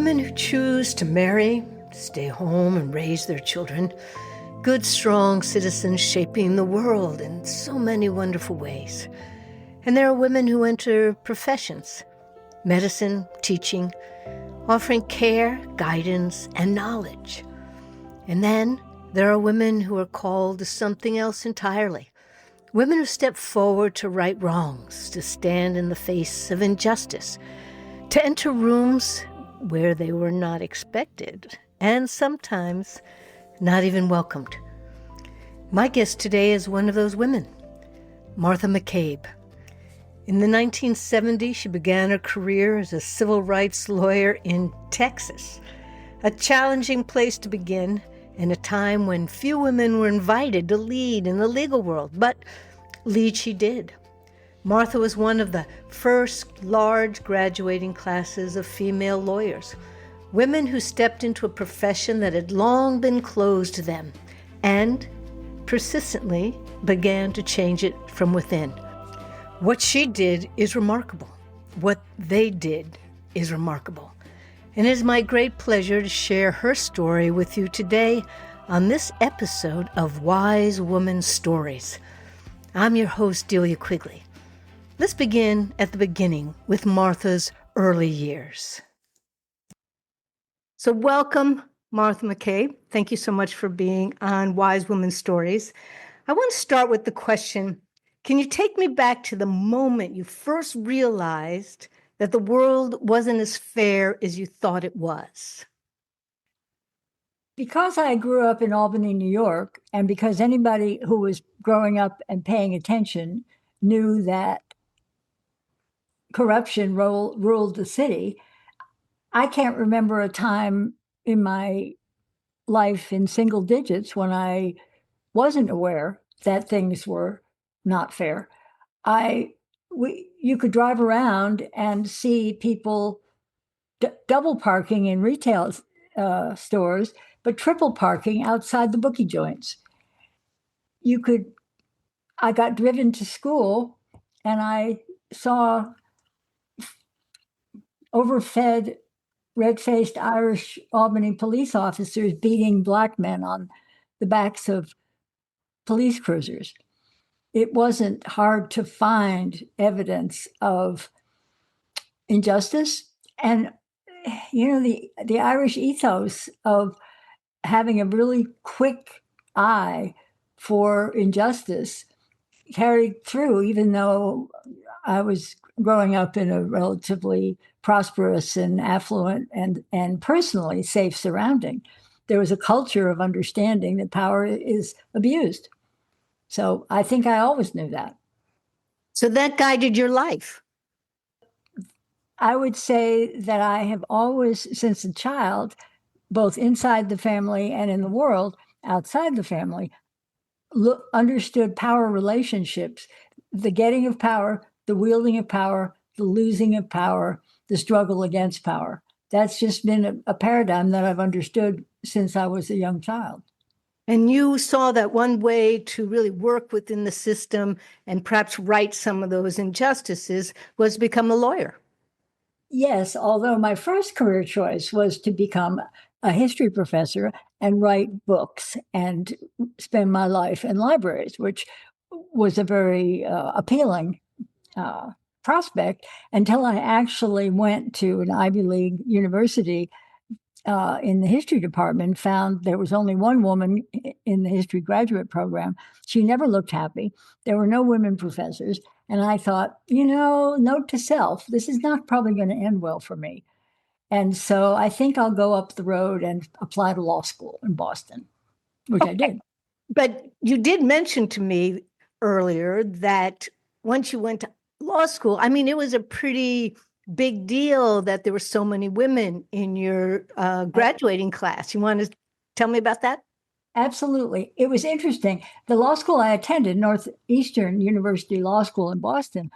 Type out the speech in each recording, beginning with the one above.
women who choose to marry, stay home and raise their children, good, strong citizens shaping the world in so many wonderful ways. And there are women who enter professions, medicine, teaching, offering care, guidance, and knowledge. And then there are women who are called to something else entirely. Women who step forward to right wrongs, to stand in the face of injustice, to enter rooms where they were not expected, and sometimes not even welcomed. My guest today is one of those women, Martha McCabe. In the 1970s, she began her career as a civil rights lawyer in Texas, a challenging place to begin in a time when few women were invited to lead in the legal world, but lead she did. Martha was one of the first large graduating classes of female lawyers, women who stepped into a profession that had long been closed to them and persistently began to change it from within. What she did is remarkable. What they did is remarkable. And it is my great pleasure to share her story with you today on this episode of Wise Woman Stories. I'm your host, Delia Quigley. Let's begin at the beginning with Martha's early years. So welcome, Martha McCabe. Thank you so much for being on Wise Women Stories. I want to start with the question, can you take me back to the moment you first realized that the world wasn't as fair as you thought it was? Because I grew up in Albany, New York, and because anybody who was growing up and paying attention knew that corruption ruled the city, I can't remember a time in my life in single digits when I wasn't aware that things were not fair. You could drive around and see people double parking in retail stores, but triple parking outside the bookie joints. I got driven to school and I saw overfed, red-faced Irish Albany police officers beating black men on the backs of police cruisers. It wasn't hard to find evidence of injustice. And, the Irish ethos of having a really quick eye for injustice carried through, even though I was growing up in a relatively prosperous and affluent and personally safe surrounding. There was a culture of understanding that power is abused. So I think I always knew that. So that guided your life? I would say that I have always, since a child, both inside the family and in the world outside the family, understood power relationships, the getting of power, the wielding of power, the losing of power, the struggle against power. That's just been a paradigm that I've understood since I was a young child. And you saw that one way to really work within the system and perhaps right some of those injustices was become a lawyer. Yes, although my first career choice was to become a history professor and write books and spend my life in libraries, which was a very appealing prospect until I actually went to an Ivy League university in the history department, found there was only one woman in the history graduate program. She never looked happy. There were no women professors. And I thought, note to self, this is not probably going to end well for me. And so I think I'll go up the road and apply to law school in Boston, which I did. But you did mention to me earlier that once you went to law school, it was a pretty big deal that there were so many women in your graduating class. You want to tell me about that? Absolutely. It was interesting. The law school I attended, Northeastern University Law School in Boston,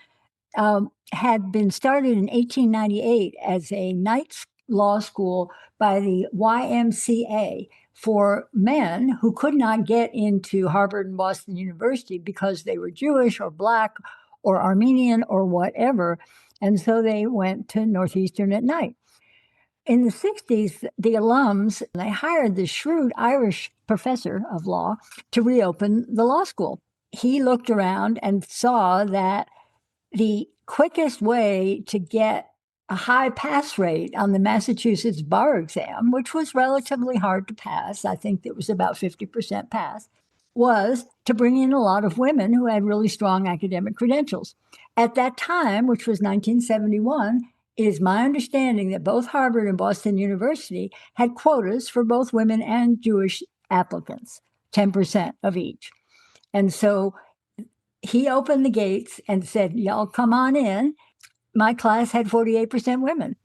had been started in 1898 as a night law school by the YMCA for men who could not get into Harvard and Boston University because they were Jewish or Black or Armenian or whatever. And so they went to Northeastern at night. In the 60s, the alums, they hired the shrewd Irish professor of law to reopen the law school. He looked around and saw that the quickest way to get a high pass rate on the Massachusetts bar exam, which was relatively hard to pass, I think it was about 50% pass, was to bring in a lot of women who had really strong academic credentials. At that time, which was 1971, it is my understanding that both Harvard and Boston University had quotas for both women and Jewish applicants, 10% of each. And so he opened the gates and said, y'all come on in. My class had 48% women.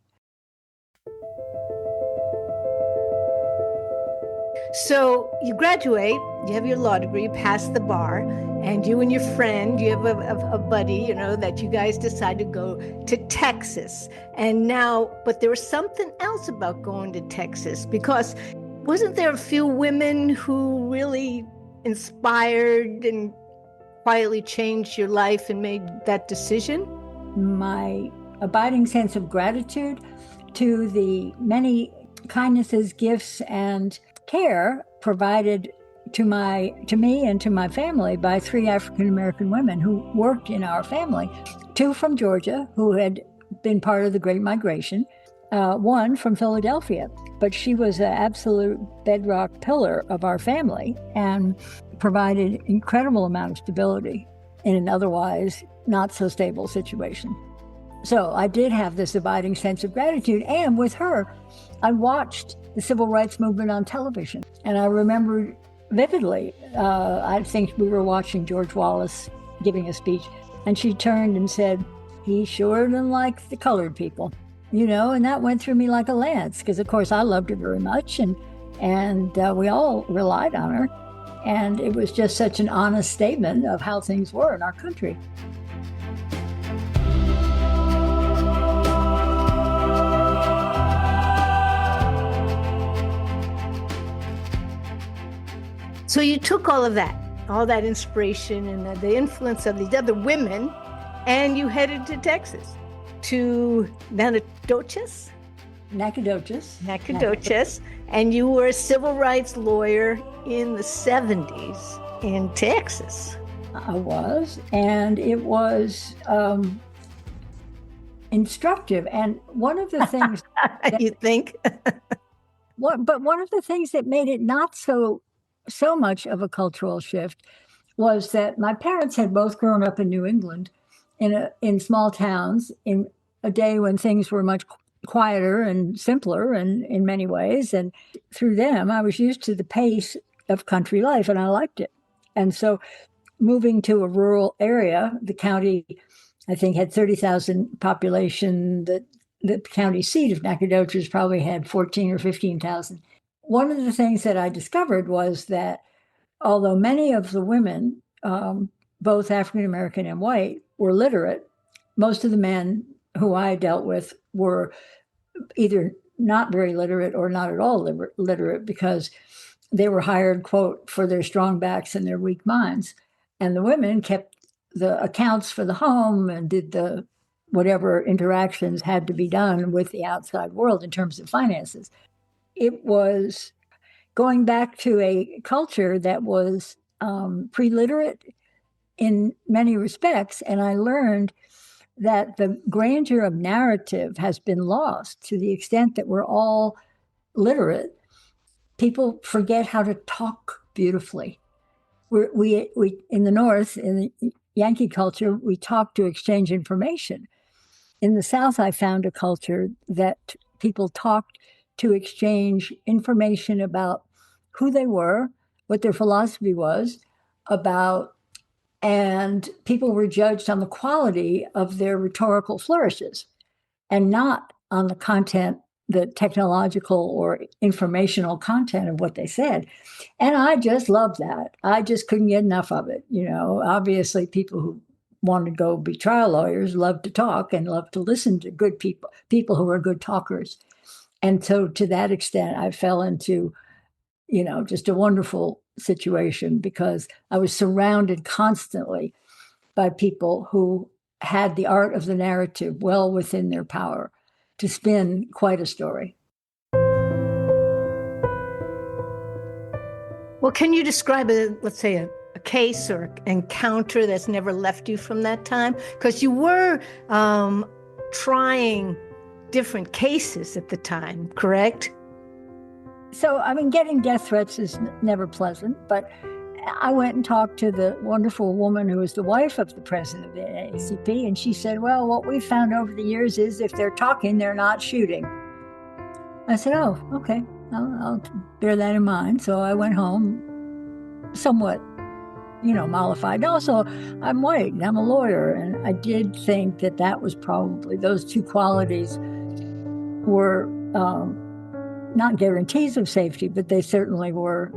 So you graduate, you have your law degree, you pass the bar, and you and your friend, you have a buddy, that you guys decide to go to Texas. And now, but there was something else about going to Texas, because wasn't there a few women who really inspired and quietly changed your life and made that decision? My abiding sense of gratitude to the many kindnesses, gifts, and care provided to me and to my family by 3 African American women who worked in our family. 2 from Georgia, who had been part of the Great Migration, 1 from Philadelphia, but she was an absolute bedrock pillar of our family and provided incredible amount of stability in an otherwise not so stable situation. So I did have this abiding sense of gratitude, and with her, I watched the civil rights movement on television, and I remember vividly, I think we were watching George Wallace giving a speech, and she turned and said, he sure didn't like the colored people, and that went through me like a lance, because of course I loved her very much, and we all relied on her, and it was just such an honest statement of how things were in our country. So you took all that inspiration and the influence of these other women, and you headed to Texas, to Nacogdoches, and you were a civil rights lawyer in the 70s in Texas. I was, and it was instructive. And one of the things you think? But one of the things that made it not so much of a cultural shift was that my parents had both grown up in New England in small towns in a day when things were much quieter and simpler and in many ways. And through them, I was used to the pace of country life, and I liked it. And so moving to a rural area, the county, I think, had 30,000 population. The county seat of Nacogdoches probably had 14 or 15,000. One of the things that I discovered was that although many of the women, both African American and white, were literate, most of the men who I dealt with were either not very literate or not at all literate, because they were hired, quote, for their strong backs and their weak minds. And the women kept the accounts for the home and did the whatever interactions had to be done with the outside world in terms of finances. It was going back to a culture that was pre-literate in many respects. And I learned that the grandeur of narrative has been lost to the extent that we're all literate. People forget how to talk beautifully. We in the North, in the Yankee culture, we talk to exchange information. In the South, I found a culture that people talked to exchange information about who they were, what their philosophy was about, and people were judged on the quality of their rhetorical flourishes and not on the content, the technological or informational content of what they said. And I just loved that. I just couldn't get enough of it. Obviously people who want to go be trial lawyers love to talk and love to listen to good people who are good talkers. And so to that extent, I fell into, just a wonderful situation, because I was surrounded constantly by people who had the art of the narrative well within their power to spin quite a story. Well, can you describe let's say a case or encounter that's never left you from that time? Because you were trying different cases at the time, correct? So, I mean, getting death threats is never pleasant, but I went and talked to the wonderful woman who was the wife of the president of the NAACP, and she said, well, what we've found over the years is if they're talking, they're not shooting. I said, oh, okay, I'll bear that in mind. So I went home somewhat, mollified. Also, I'm white and I'm a lawyer, and I did think that was probably, those two qualities were not guarantees of safety, but they certainly were,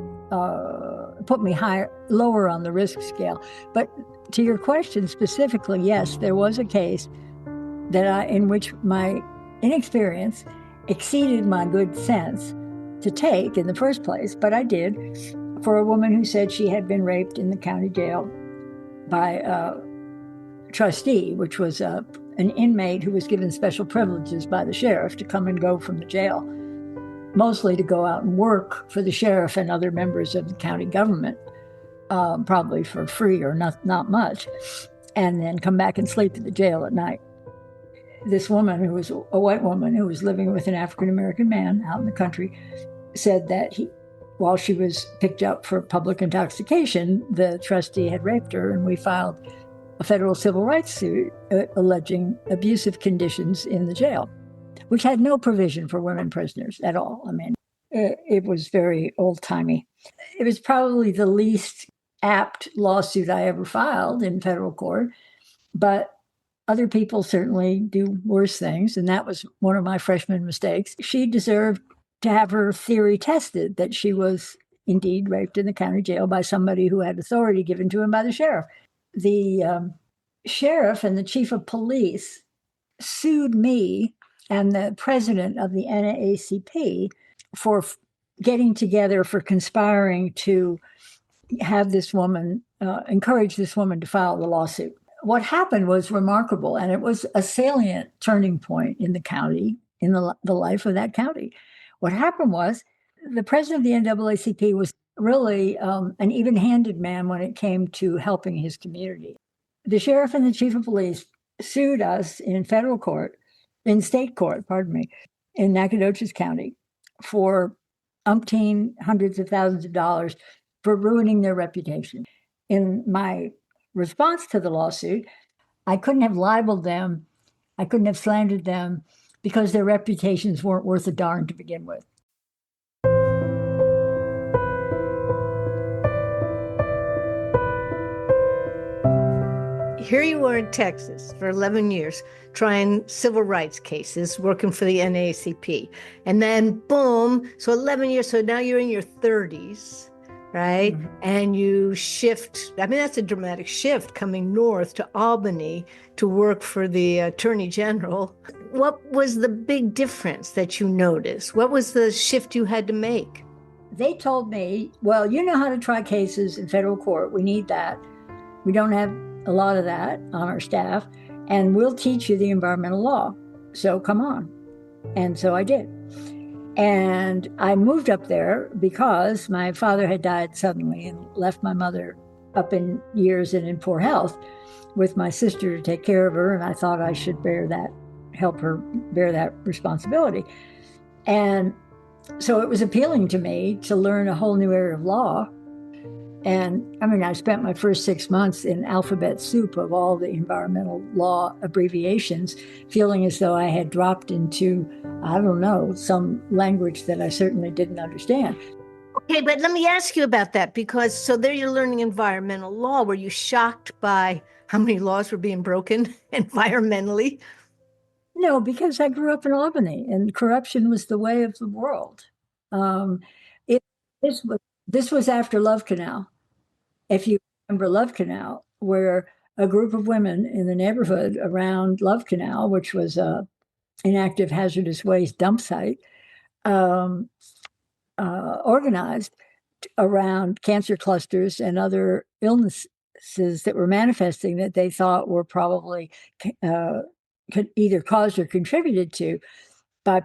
put me lower on the risk scale. But to your question specifically, yes, there was a case in which my inexperience exceeded my good sense to take in the first place, but I did, for a woman who said she had been raped in the county jail by a trustee, which was an inmate who was given special privileges by the sheriff to come and go from the jail, mostly to go out and work for the sheriff and other members of the county government, probably for free or not much, and then come back and sleep at the jail at night. This woman, who was a white woman who was living with an African-American man out in the country, said that while she was picked up for public intoxication, the trustee had raped her, and we filed a federal civil rights suit alleging abusive conditions in the jail, which had no provision for women prisoners at all. I mean, it was very old-timey. It was probably the least apt lawsuit I ever filed in federal court, but other people certainly do worse things, and that was one of my freshman mistakes. She deserved to have her theory tested that she was indeed raped in the county jail by somebody who had authority given to him by the sheriff. The sheriff and the chief of police sued me and the president of the NAACP for getting together, for conspiring to have this woman, encourage this woman to file the lawsuit. What happened was remarkable, and it was a salient turning point in the county, in the life of that county. What happened was the president of the NAACP was really an even-handed man when it came to helping his community. The sheriff and the chief of police sued us in state court, in Nacogdoches County for umpteen hundreds of thousands of dollars for ruining their reputation. In my response to the lawsuit, I couldn't have libeled them, I couldn't have slandered them, because their reputations weren't worth a darn to begin with. Here you were in Texas for 11 years, trying civil rights cases, working for the NAACP. And then boom, so 11 years, so now you're in your 30s. Right? Mm-hmm. And you shift, I mean, that's a dramatic shift, coming north to Albany to work for the Attorney General. What was the big difference that you noticed? What was the shift you had to make? They told me, well, you know how to try cases in federal court. We need that. We don't have a lot of that on our staff, and we'll teach you the environmental law. So come on. And so I did. And I moved up there because my father had died suddenly and left my mother up in years and in poor health with my sister to take care of her. And I thought I should help her bear that responsibility. And so it was appealing to me to learn a whole new area of law. And I mean, I spent my first 6 months in alphabet soup of all the environmental law abbreviations, feeling as though I had dropped into, I don't know, some language that I certainly didn't understand. Okay, but let me ask you about that, because so there you're learning environmental law. Were you shocked by how many laws were being broken environmentally? No, because I grew up in Albany and corruption was the way of the world. This was after Love Canal. If you remember Love Canal, where a group of women in the neighborhood around Love Canal, which was an inactive hazardous waste dump site, organized around cancer clusters and other illnesses that were manifesting that they thought were probably could either caused or contributed to by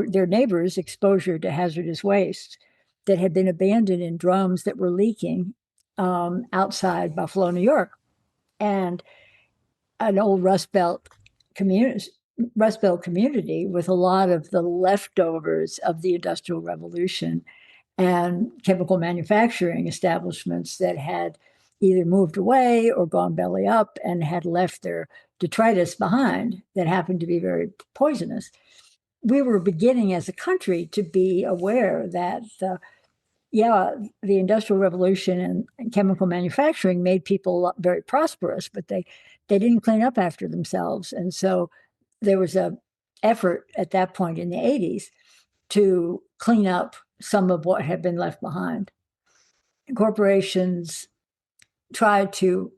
their neighbors' exposure to hazardous waste. that had been abandoned in drums that were leaking outside Buffalo, New York. And an old Rust Belt community with a lot of the leftovers of the Industrial Revolution and chemical manufacturing establishments that had either moved away or gone belly up and had left their detritus behind that happened to be very poisonous. We were beginning as a country to be aware that the Industrial Revolution and chemical manufacturing made people very prosperous, but they didn't clean up after themselves. And so there was a effort at that point in the 80s to clean up some of what had been left behind. Corporations tried to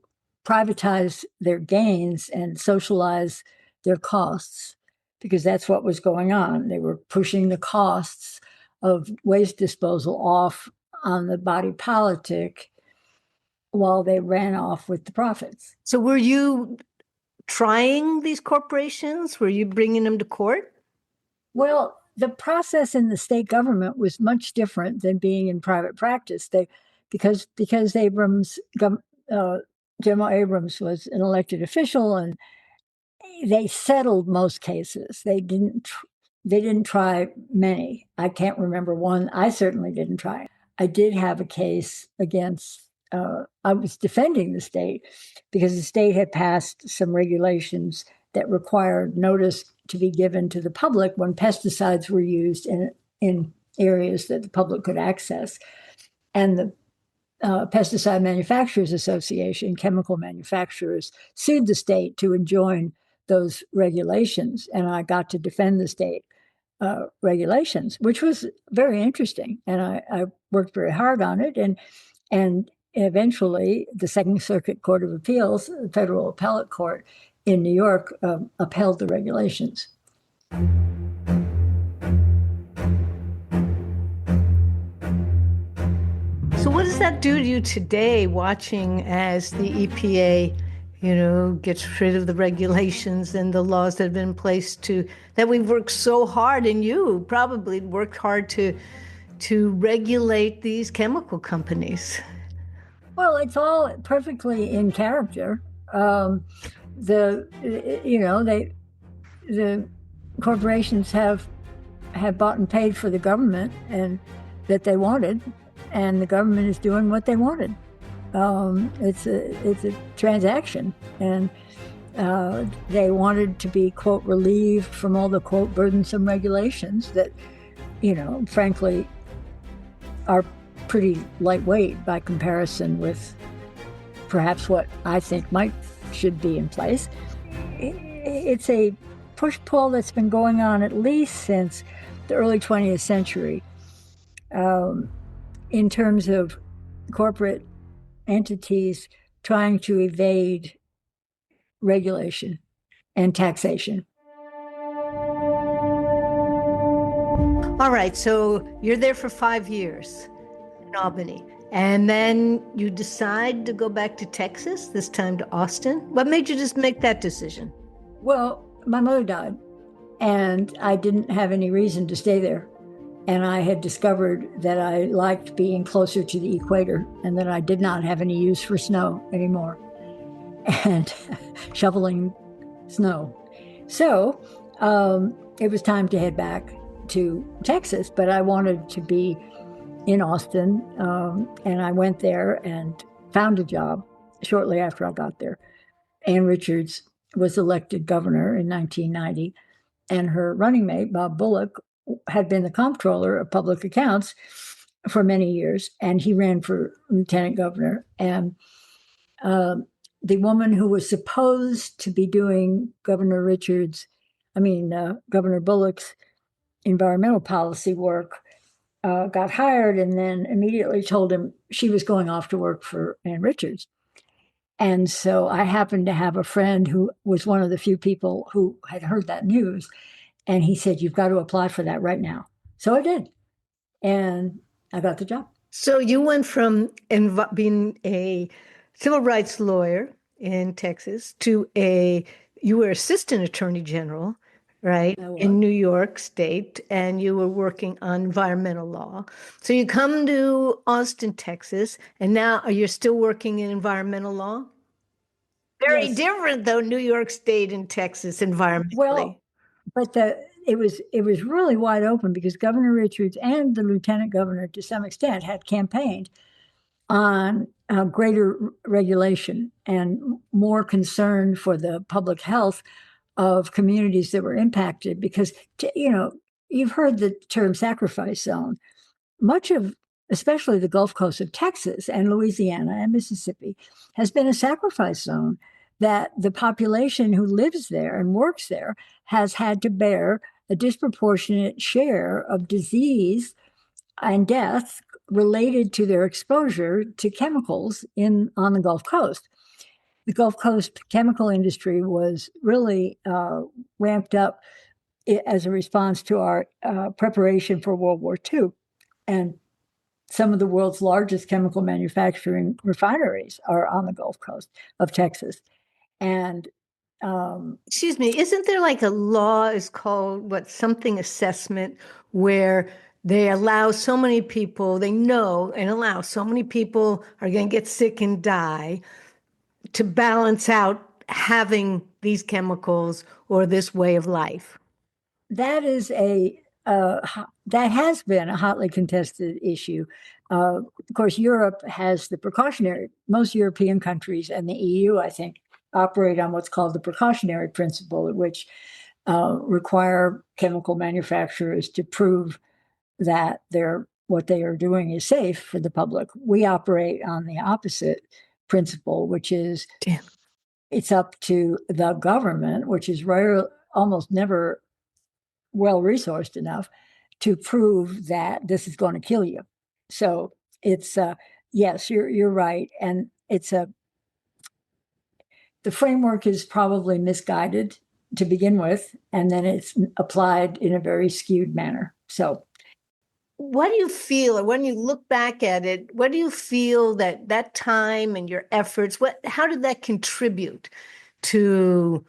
privatize their gains and socialize their costs because that's what was going on. They were pushing the costs of waste disposal off on the body politic while they ran off with the profits. So were you trying these corporations? Were you bringing them to court? Well, the process in the state government was much different than being in private practice. Because General Abrams was an elected official, and they settled most cases. They didn't try many. I can't remember one. I certainly didn't try. I did have a case against. I was defending the state because the state had passed some regulations that required notice to be given to the public when pesticides were used in areas that the public could access. And the Pesticide Manufacturers Association, chemical manufacturers, sued the state to enjoin those regulations. And I got to defend the state regulations, which was very interesting. And I worked very hard on it. And eventually, the Second Circuit Court of Appeals, the federal appellate court in New York, upheld the regulations. So what does that do to you today, watching as the EPA, gets rid of the regulations and the laws that have been in place that we've worked so hard, and you probably worked hard to regulate these chemical companies? Well, it's all perfectly in character. The corporations have bought and paid for the government and that they wanted, and the government is doing what they wanted. It's a transaction, and they wanted to be, quote, relieved from all the, quote, burdensome regulations that, frankly, are pretty lightweight by comparison with perhaps what I think should be in place. It's a push-pull that's been going on at least since the early 20th century in terms of corporate entities trying to evade regulation and taxation. All right, so you're there for 5 years in Albany, and then you decide to go back to Texas, this time to Austin. What made you just make that decision? Well, my mother died, and I didn't have any reason to stay there. And I had discovered that I liked being closer to the equator and that I did not have any use for snow anymore and shoveling snow. So it was time to head back to Texas, but I wanted to be in Austin. And I went there and found a job shortly after I got there. Ann Richards was elected governor in 1990, and her running mate, Bob Bullock, had been the comptroller of public accounts for many years, and he ran for lieutenant governor. And the woman who was supposed to be doing Governor Bullock's environmental policy work got hired, and then immediately told him she was going off to work for Ann Richards. And so I happened to have a friend who was one of the few people who had heard that news. And he said, "You've got to apply for that right now." So I did. And I got the job. So you went from being a civil rights lawyer in Texas to you were assistant attorney general right, I was. in New York State, and you were working on environmental law. So you come to Austin, Texas, and now you're still working in environmental law? Very Yes. different, though, New York State and Texas environmentally. Well, but it was really wide open because Governor Richards and the lieutenant governor, to some extent, had campaigned on greater regulation and more concern for the public health of communities that were impacted. Because you've heard the term sacrifice zone. Much of, especially the Gulf Coast of Texas and Louisiana and Mississippi, has been a sacrifice zone that the population who lives there and works there has had to bear a disproportionate share of disease and death related to their exposure to chemicals on the Gulf Coast. The Gulf Coast chemical industry was really ramped up as a response to our preparation for World War II. And some of the world's largest chemical manufacturing refineries are on the Gulf Coast of Texas. And Excuse me, isn't there like a law is called what something assessment where they allow so many people, they know and allow so many people are going to get sick and die to balance out having these chemicals or this way of life? that is that has been a hotly contested issue. Of course, Europe has the precautionary. Most European countries and the EU, I think, operate on what's called the precautionary principle, which require chemical manufacturers to prove that what they are doing is safe for the public. We operate on the opposite principle, which is Damn. it's up to the government, which is almost never well resourced enough to prove that this is going to kill you. So it's yes, you're right, and the framework is probably misguided to begin with, and then it's applied in a very skewed manner. So What do you feel, or when you look back at it, what do you feel that that time and your efforts, how did that contribute to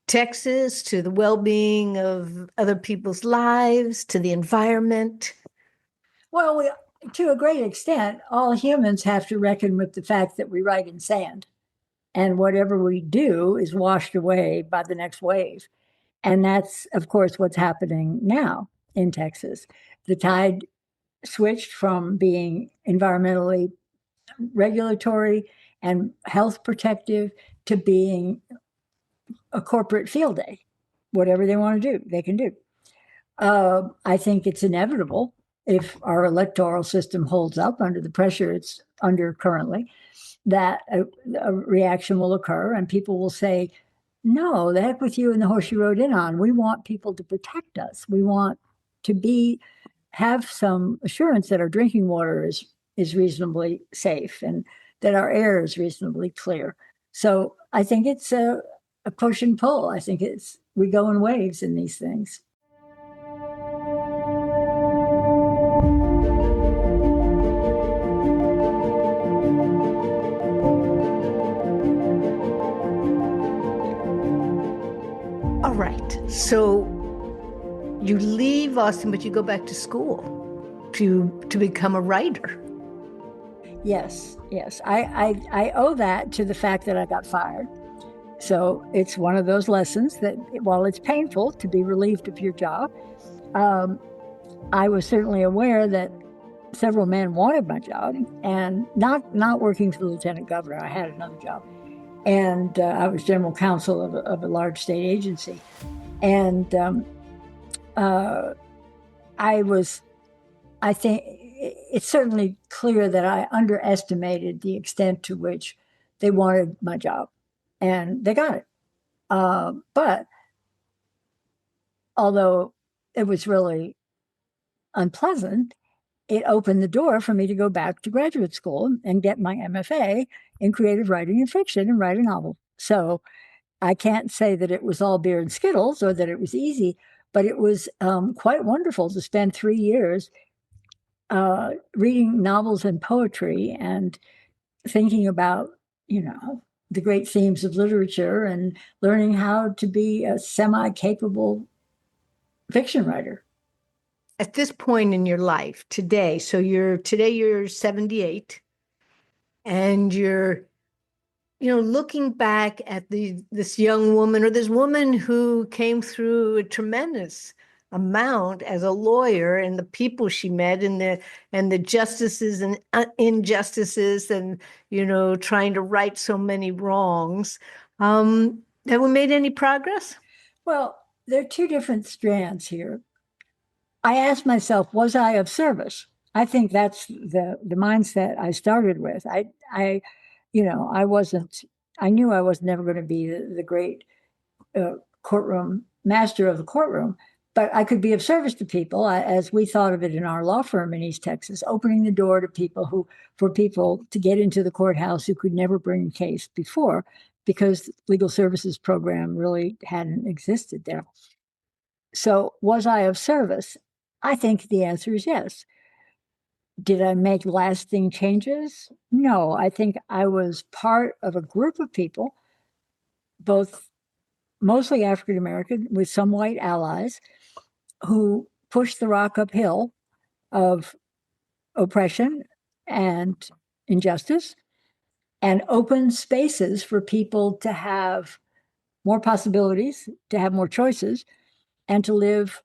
Texas, to the well-being of other people's lives, to the environment? well, to a great extent, all humans have to reckon with the fact that we write in sand, and whatever we do is washed away by the next wave. And that's, of course, what's happening now in Texas. The tide switched from being environmentally regulatory and health protective to being a corporate field day. Whatever they want to do, they can do. I think it's inevitable if our electoral system holds up under the pressure it's under currently, that a reaction will occur and people will say, no, the heck with you and the horse you rode in on. We want people to protect us. We want to have some assurance that our drinking water is reasonably safe and that our air is reasonably clear. So I think it's a push and pull. I think we go in waves in these things. All right. So you leave Austin, but you go back to school to become a writer. Yes, yes. I owe that to the fact that I got fired. So it's one of those lessons that while it's painful to be relieved of your job, I was certainly aware that several men wanted my job, and not working for the lieutenant governor. I had another job, and I was general counsel of a large state agency, and I think it's certainly clear that I underestimated the extent to which they wanted my job, and they got it. But although it was really unpleasant, it opened the door for me to go back to graduate school and get my MFA in creative writing and fiction and write a novel. So I can't say that it was all beer and Skittles or that it was easy, but it was quite wonderful to spend 3 years reading novels and poetry and thinking about, the great themes of literature and learning how to be a semi-capable fiction writer. At this point in your life today, so you're 78, and you're looking back at this young woman, or this woman who came through a tremendous amount as a lawyer, and the people she met, and the justices and injustices, and trying to right so many wrongs. Have we made any progress? Well, there are two different strands here. I asked myself, was I of service? I think that's the mindset I started with. I wasn't. I knew I was never going to be the great courtroom master of the courtroom, but I could be of service to people, as we thought of it in our law firm in East Texas, opening the door to for people to get into the courthouse who could never bring a case before, because legal services program really hadn't existed there. So was I of service? I think the answer is yes. Did I make lasting changes? No, I think I was part of a group of people, both mostly African American with some white allies, who pushed the rock uphill of oppression and injustice, and opened spaces for people to have more possibilities, to have more choices, and to live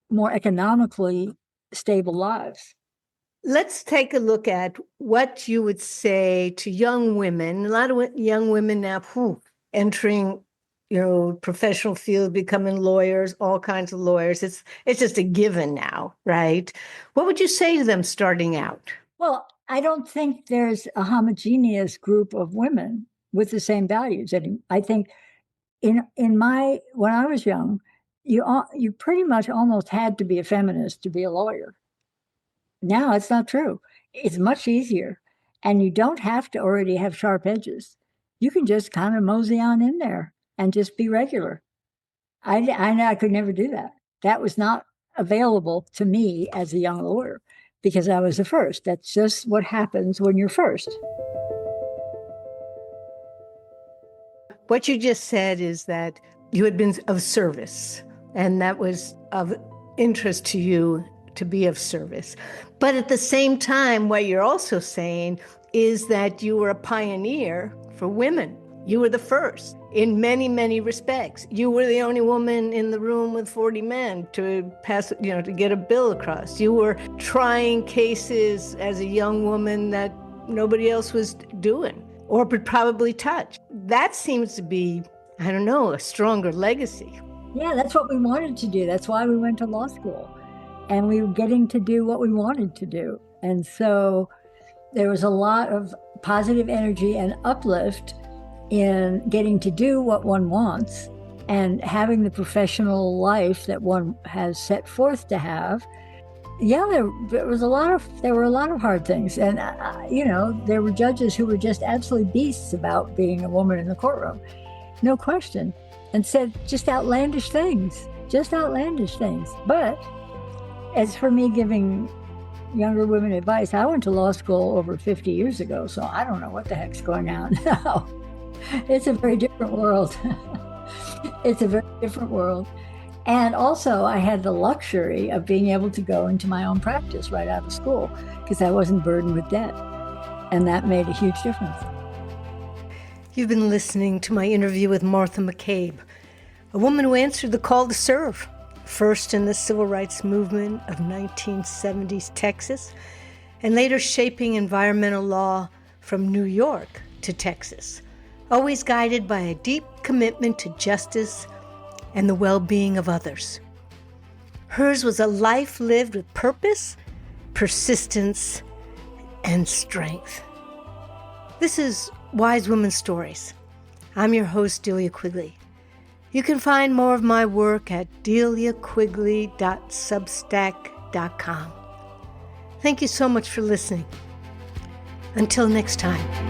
more economically stable lives. Let's take a look at what you would say to young women. A lot of young women now entering, professional field, becoming lawyers, all kinds of lawyers. It's just a given now, right? What would you say to them starting out? Well, I don't think there's a homogeneous group of women with the same values. I think when I was young, you pretty much almost had to be a feminist to be a lawyer. Now it's not true. It's much easier, and you don't have to already have sharp edges. You can just kind of mosey on in there and just be regular. I could never do that. That was not available to me as a young lawyer because I was the first. That's just what happens when you're first. What you just said is that you had been of service, and that was of interest to you to be of service. But at the same time, what you're also saying is that you were a pioneer for women. You were the first in many, many respects. You were the only woman in the room with 40 men to pass, to get a bill across. You were trying cases as a young woman that nobody else was doing or would probably touch. That seems to be, a stronger legacy. Yeah, that's what we wanted to do. That's why we went to law school. And we were getting to do what we wanted to do. And so there was a lot of positive energy and uplift in getting to do what one wants and having the professional life that one has set forth to have. Yeah, there were a lot of hard things. And, there were judges who were just absolutely beasts about being a woman in the courtroom, no question, and said just outlandish things. But as for me giving younger women advice, I went to law school over 50 years ago, so I don't know what the heck's going on now. It's a very different world. And also, I had the luxury of being able to go into my own practice right out of school because I wasn't burdened with debt. And that made a huge difference. You've been listening to my interview with Martha McCabe, a woman who answered the call to serve, first in the civil rights movement of 1970s Texas, and later shaping environmental law from New York to Texas, always guided by a deep commitment to justice and the well-being of others. Hers was a life lived with purpose, persistence, and strength. This is Wise Women's Stories. I'm your host, Delia Quigley. You can find more of my work at deliaquigley.substack.com. Thank you so much for listening. Until next time.